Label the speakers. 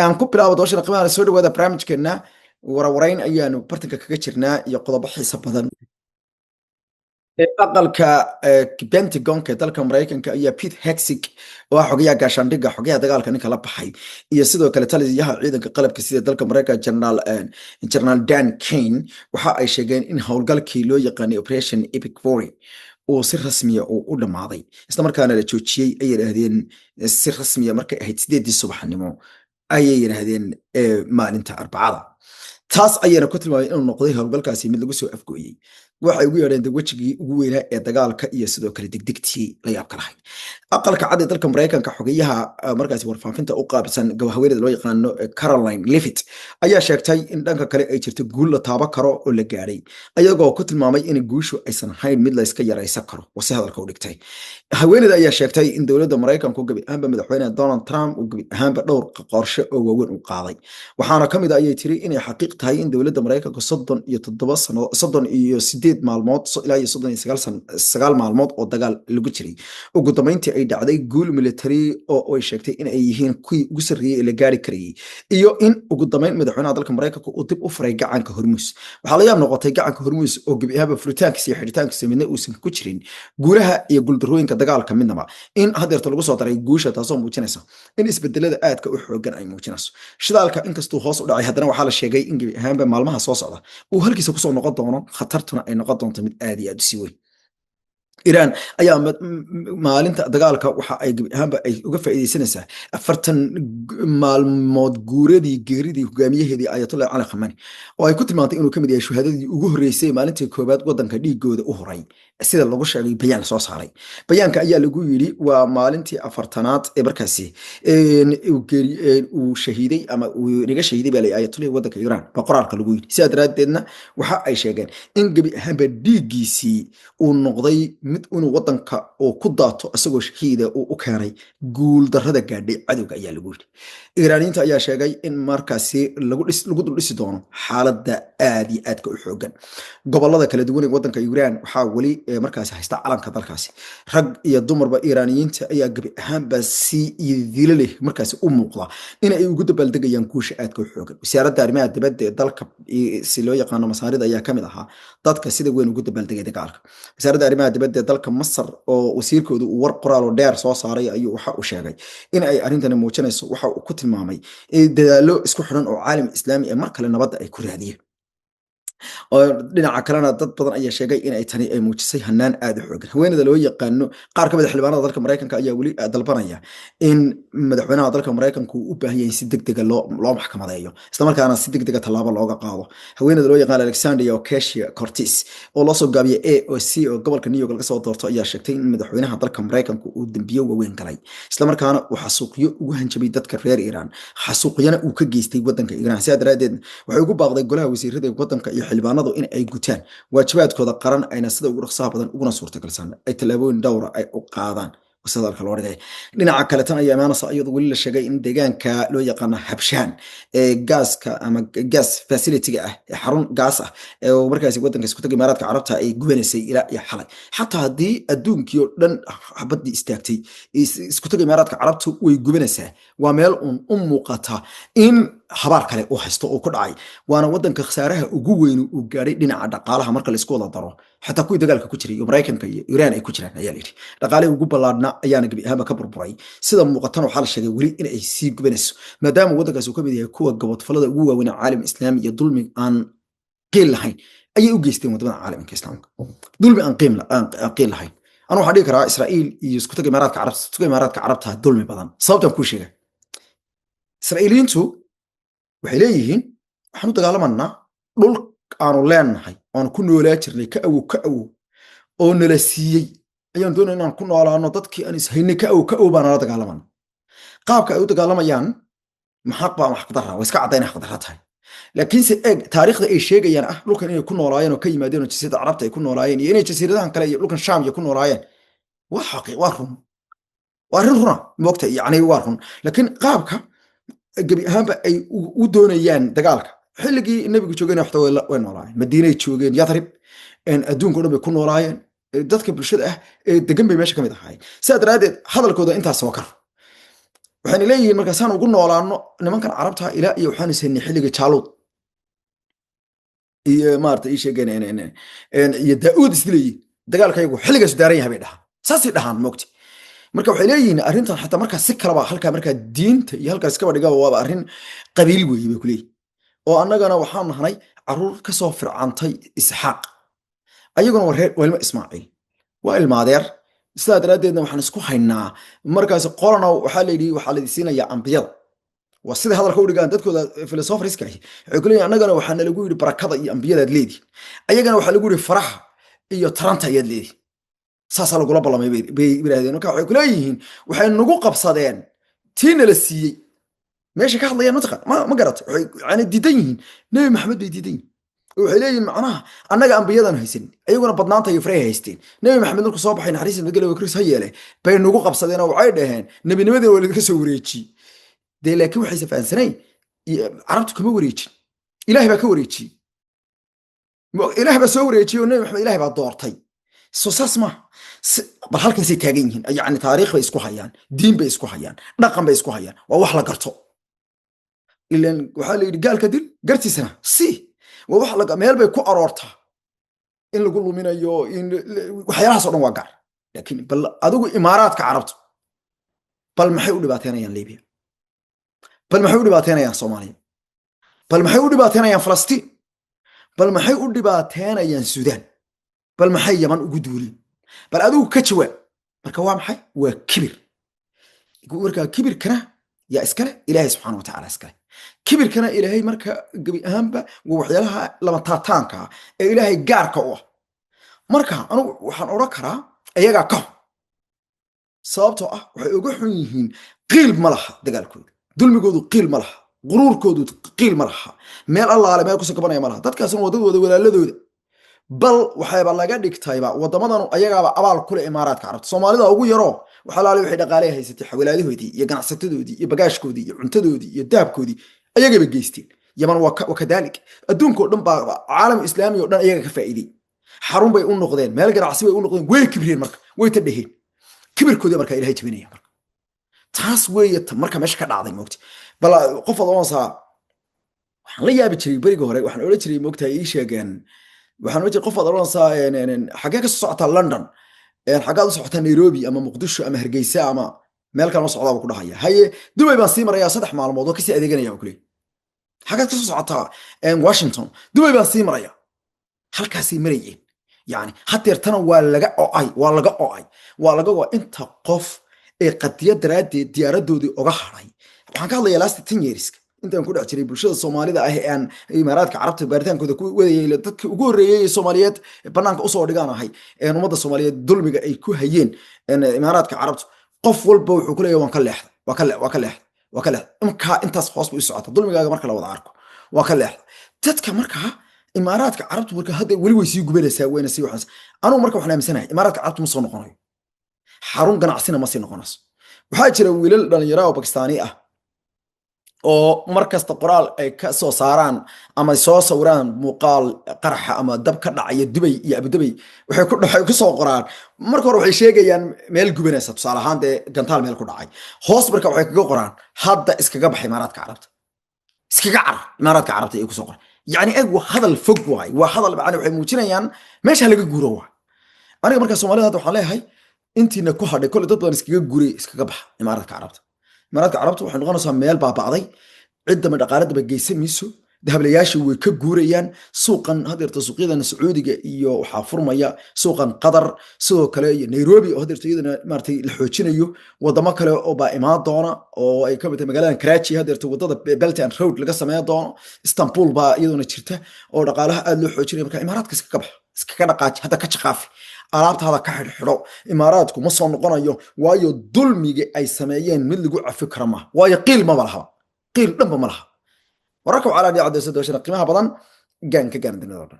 Speaker 1: aan ku bilaabo doosha qiimaha soo dhawaada barnaamijkeena warwareyn ayaanu bartanka kaga jirnaa iyo qodobo xiiso badan aqalka Pentagonka ee dalka Mareykanka ayaa Pete Hegseth oo ah xogayaha gaashaandhigga xogayaha dagaalka ninka la baxay iyo sidoo kale taliyaha ciidanka qalabka sida dalka Mareykanka General Dan Kane waxa ay sheegeen in howlgalkii loo yaqaanay Operation Epic Fury uu si rasmi ah u dhamaaday isla markaana la joojiyay ay yiraahdeen si rasmi ah markay ahayd 8 subaxnimo ayay yiraahdeen maalinta Arbacada taas ayana ku tilmaamay inuu noqday howlgalkaasi mid lagu soo afgooyay waxay ugu yeedheen wejigii ugu weynaa ee dagaalka iyo sidoo kale degdegtii la yaabka lahayd aqalka cad ee dalka Mareykanka xogayaha markaasi warfaafinta u qaabsan gabahaweenada loo yaqaano Caroline Leavitt ayaa sheegtay in dhanka kale ay jirto guul la taaban karo oo la gaaray ayagoo ku tilmaamay in guushu aysan ahayn mid la iska yaraysan karo wasi hadalka u dhigtay haweeneyda ayaa sheegtay in dowladda Mareykanku gabi ahaanba madaxweyne Donald Trump uu gabi ahaanba dhowr qorshe oo waaweyn u qaaday waxaana kamid ah ayay tiri inay xaqiiq tahay in dowladda Mareykanku 37 sano 38 maalmood ilaa iyo 39 maalmood oo dagaal lagu jiray ugu dambeyntii ay dhacday guul military oo ay sheegtay in ay yihiin kuwii ugu sarreeyay ee la gaari karayay iyo in ugu dambeyn madaxweynaha dalka Mareykanka uu dib u furay gacanka Hormuz waxaa la yaab noqotay gacanka Hormuz oo gabi ahaanba furitaankiisa iyo xidhitaankiisa midna uusan ku jirin guulaha iyo guuldarrooyinka dagaalka midnaba in hadeerta lagu soo daray guusha taasoo muujinaysa in isbedelada aadka u xoogan ay muujinayso shidaalka inkastuu hoos u dhacay haddana waxaa la sheegay in gabi ahaanba maalmaha soo socda uu halkiisa kusoo noqon doono khatartuna ay noqon doonto mid aad iyo aad u sii weyn Iran ayaa maalinta dagaalka waxa ay gabi ahaanba ay uga faa'iideysanaysaa 40 maalmood guuradii geeridii hogaamiyaheedii Ayatollah Ali Khamenei oo ay ku tilmaantay inuu kamid yahay shuhaadadii ugu horeysay maalintii koobaad wadanka dhiigooda u horay sida lagu sheegay bayaan soo saaray bayaanka ayaa lagu yiri waa maalintii afartanaad ee markaasi uu shahiiday ama uu naga shahiiday baa Ayatollah wadanka Iran qoraalka lagu yiri sidaa daraadeedna waxa ay sheegeen in gabi ahaanba dhiigiisii uu noqday mid inuu wadanka oo ku daato asagoo shahiida uu u keenay guul darrada gaadhay cadowga ayaa lagu yiri Iiraaniyiinta ayaa sheegay in markaasi lagu dul dhisi doono xaaladda aad iyo aadka u xoogan gobolada kala duwan ee wadanka Iiraan waxaa wali markaasi haysta calanka dalkaasi rag iyo dumarba Iiraaniyiinta ayaa gabi ahaanba si idil leh markaasi u muuqda in ay ugu dabaaldegayaan guusha aadka u xoogan wasaaradda arrimaha dibadda ee dalka si loo yaqaano masaarida ayaa kamid ahaa dadka sida weyn ugu dabaaldegay dagaalka wasaaradda arrimaha dibadda ee dalka Masar oo wasiirkoodu uu war qoraal oo dheer soo saaray ayuu waxa uu sheegay in ay arintani muujinayso waxa uu ku tilmaamay dadaalo isku xiran oo caalam islaami ah mar kale nabadda ay ku raadiyeen oo dhinaca kalena dad badan ayaa sheegay in ay tani ay muujisay hanaan aad u xoogan haweeneyda loo yaqaano qaar ka mid ah xildhibaanada dalka Mareykanka ayaa wali dalbanaya in madaxweynaha dalka Mareykanku uu u baahan yahay si degdeg ah loo maxkamadeeyo isla markaana si degdeg ah tallaabo looga qaado haweeneyda loo yaqaan Alexandria Ocasio-Cortez oo loo soo gaabiyay AOC oo gobolka New York laga soo doorto ayaa sheegtay in madaxweynaha dalka Mareykanku uu dambiyo waaweyn galay isla markaana uu xasuuqiyo ugu hanjabay dadka reer Iran xasuuqyana uu ka geystay wadanka Iran sidaa daraadeed waxay ugu baaqday golaha wasiirada wadanka iyo xildhibaanadu in ay gutaan waajibaadkooda qaran ayna sida ugu dhaqsaha badan uguna suurtagalsan ay tallaabooyin dhowr ah ay u qaadaan wasadalka loo dhigay dhinaca kale tan ayaa maanasa iyadoo wali la sheegay in deegaanka loo yaqaan Habshan ee gaaska ama gas facility-ga ah ee xarun gaas ah ee markaasi wadanka isku tagay Imaaraadka Carabta ay gubaneysay ilaa iyo xalay xataa haddii adduunkii oo dhan xabadii istaagtay isku tagay Imaaraadka Carabta way gubanaysaa waa meel u muuqata in habaar kale uu haysto oo ku dhacay waana wadanka khasaaraha ugu weyn uu gaaray dhinaca dhaqaalaha marka la isku wada daro xataa kuwii dagaalka ku jiray Mareykanka iyo Iran ay ku jiraan ayaa leeyahay dhaqaalaha ugu ballaadhna ayaana gabi ahaanba ka burburay sida muuqatan waxaa la sheegay wali in ay sii gubanayso maadaama wadankaas uu ka mid yahay kuwa gobodfalada ugu waaweyn ee caalam islaami iyo dulmi aan qiil lahayn ayay u geysteen wadamada caalamka islaamka dulmi aan qiil lahayn anu waxaan dhihi karaa Israa'iil iyo isku tagay Imaaraadka Carabta dulmi badan sababtan ku sheegay Israa'iiliyiintu waxay leeyihiin waxaan u dagaalamanaa dhul aanu leenahay oon ku noolaa jirnay ka awow oo nala siiyey ayaan doonay inaan ku noolaano dadkii aan ishaynay ka awow baan nala dagaalamana qaabka ay u dagaalamayaan maxaq baa maxqadara waa iska caddayn xaqdara tahay laakiinse eeg taariikhda ay sheegayaan ah dhulkan inay ku noolaayeen oo ka yimaadeen oo jasiirada carabta ay ku noolaayeen iyo inay jasiiradahan kale iyo dhulkan shaam ku noolaayeen waa xaqi waa run waa arrin runa moogta yacni waa run laakiin qaabka gabi ahaanba ay u doonayaan dagaalka xilligii nabigu joogeen waxta way noolaayeen madiinay joogeen Yathrib adduunka oo dhan bay ku noolaayeen dadka bulshada ah ee degan bay meesha ka mid ahaayeen sidaa daraadeed hadalkooda intaas soo kar waxaan leeyihiin markaasaan ugu noolaano nimankan carabta ilaa iyo waxaan ishaynay xilliga jaaluud iyo maarta ii sheegeen iyo daa'uud isleeyihiin dagaalkayagu xilligaas daaran yahay bay dhahaan saasay dhahaan moogti marka waxay leeyihiin arrintan xataa markaa si kalaba halkaa markaa diinta iyo halkaas iskaba dhigaba waaba arrin qabiil weeye bay ku leeyihin oo annagana waxaan nahnay caruur ka soo fircantay isxaaq ayaguna waa ilmo ismaaciil waa ilmaadeer sidaa daraaddeedna waxaan isku haynaa markaas qolana waxaa layidhi waxaa laydi siinayaa ambiyada waa sida hadalka u dhigaan dadkooda filosofriska ahi waxay ku leeyihin annagana waxaa nalagu yidhi barakada iyo ambiyadaad leedihin ayagana waxaa lagu yidhi faraxa iyo taranta ayaad leedihin saasaa lagula ballamay bay yidhahdeen marka waxay ku leeyihiin waxay nagu qabsadeen tii nala siiyey meesha ka hadlayaan mataqan ma garata waxay yani diidan yihiin nebi maxamed bay diidan yihin waxay leeyihiin macnaha annaga ambiyadan haysan ayaguna badnaanta iyo faray haysteen nebi maxamed markuu soo baxay naxariis nabadgelyo kris ha yeele bay nagu qabsadeen oo waxay dhaheen nebinimadii waa laga soo wareejiyey dee laakiin waxayse fahansanayn carabtu kama wareejin ilaah baa ka wareejiyey ilaah baa soo wareejiyey oo nebi maxamed ilaah baa doortay soo saas maaha bal halkaasay taagan yihiin yani taariikh bay isku hayaan diin bay isku hayaan dhaqan bay isku hayaan waa wax la garto ilan waxaa la yidhi gaalka dil gartiisana si waa wax meel bay ku aroortaa in lagu luminayo waxyaalahaas o dhan waa gaar laakiin bal adigu imaaraadka carabta bal maxay u dhibaateynayaan libiya bal maxay u dhibaateynayaan soomaaliya bal maxay u dhibaateynayaan falastiin bal maxay u dhibaateynayaan suudaan bal maxay yaman ugu duulin bal adigu ka jawaab marka waa maxay waa kibir marka kibirkana yaa iskale ilaahay subxaana wa tacaala iskale kibirkana ilaahay marka gebi ahaanba waa waxyaalaha lama taataanka ee ilaahay gaarka u ah marka anugu waxaan odhan karaa ayagaa ka sababtoo ah waxay uga xun yihiin qiil ma laha dagaalkooda dulmigoodu qiil ma laha quruurkoodu qiil ma laha meel allaale meel kusoo kabanaya ma laha dadkaasna wadadooda walaaladooda bal waxayba laga dhigtayba wadamadan ayagaaba abaal kule imaaraadka carabta soomaalida ugu yaroo waxaa laali waxay dhaqaale haysatay xawalaadahoodii iyo ganacsatadoodii iyo bagaashkoodii iyo cuntadoodii iyo dahabkoodii ayagaba geysteen yaman waa kadalik adduunkao dhan baa caalam islaami o dhan ayaga ka faa'iidey xarun bay u noqdeen meel ganacsi bay u noqdeen way kibreen marka way ta dheheen kibirkoodii marka ilahay jabinaya marka taas weeye marka meesha ka dhacday moogta bal qof adoonsaa waxaan la yaabi jiray beriga hore waxaan odhan jiray moogta ii sheegeen waxaan oran jiray qof aad oranaysaa xagee ka soo socotaa london xaggaad u socotaa nairobi ama muqdisho ama hargeysa ama meel kale ma socdaa buu ku dhahaya haye dubay baan sii marayaa 3 maalmood oo kasii adeeganaya buu ku leeyahay xaggaad ka soo socotaa washington dubay baan sii maraya halkaasii marayeen yani hadeertana waa laga o'ay inta qof ee qadiyad daraaddeed diyaaradoodii oga haray waxaan ka hadlayaa last 10 years intaan ku dhex jiray bulshada soomaalida ah ee aan imaaraadka carabta baaritaankooda ku wadayay dadkii ugu horreeyay ee soomaaliyeed banaanka usoo dhigaan ahay ummadda soomaaliyeed dulmiga ay ku hayeen imaaraadka carabta qof walba wuxuu ku leeyahay waan ka leexda imkaa intaas hoos bay u socota dulmigaaga marka la wada arko waa ka leexda dadka markaa imaaraadka carabtu marka hadda weli way sii gubanaysaa wayna sii waxaas anugu marka waxaan aaminsanahay imaaraadka carabtu ma soo noqonayo xarun ganacsina ma sii noqonayso waxaa jira wiilal dhalinyaro oo bakistaani ah oo markasta qoraal ay ka soo saaraan ama soo sawiraan muuqaal qaraxa ama dab ka dhacaya Dubai iyo Abu Dhabi waxay ku soo qoraan marka hore waxay sheegayaan meel gubanaysa tusaale ahaan gantaal meel ku dhacay hoos marka waxay kaga qoraan hadda iskaga baxay imaaraadka carabta iskaga car imaaraadka carabta ay ku soo qoraan yani waa hadal fog waay waa hadal macna waxay muujinayaan meesha laga guuro waa aniga marka Soomaalida hadda waxaan leeyahay intiina ku hadhay kole dad badan iskaga guuray iskaga bax imaaraadka carabta imaaraadka carabta waxay noqonaysaa meel baabacday cidda dhaqaaladaba geysan mayso dahablayaasha way ka guurayaan suuqan hadeerta suuqyadan Sacuudiga iyo waxaa furmaya suuqan Qatar sidoo kale iyo Nairobi oo hadeerta iyadana maartay la xoojinayo wadamo kale oo baa imaan doona oo ay ka mid tahay magaalada Karachi hadeerta wadada Belt and Road laga sameeyo doono Istanbul baa iyaduna jirta oo dhaqaalaha aad loo xoojinayo marka imaaraadka iska dhaqaaji hadda ka shaqaafi alaabtaada ka xidhxidho imaaraadku ma soo noqonayo waayo dulmiga ay sameeyeen mid lagu cafi karo ma waayo qiil ma laha qiil dhanba ma laha wararka calaadi cadaysa doosha qiimaha badan gaan ka gaan dunida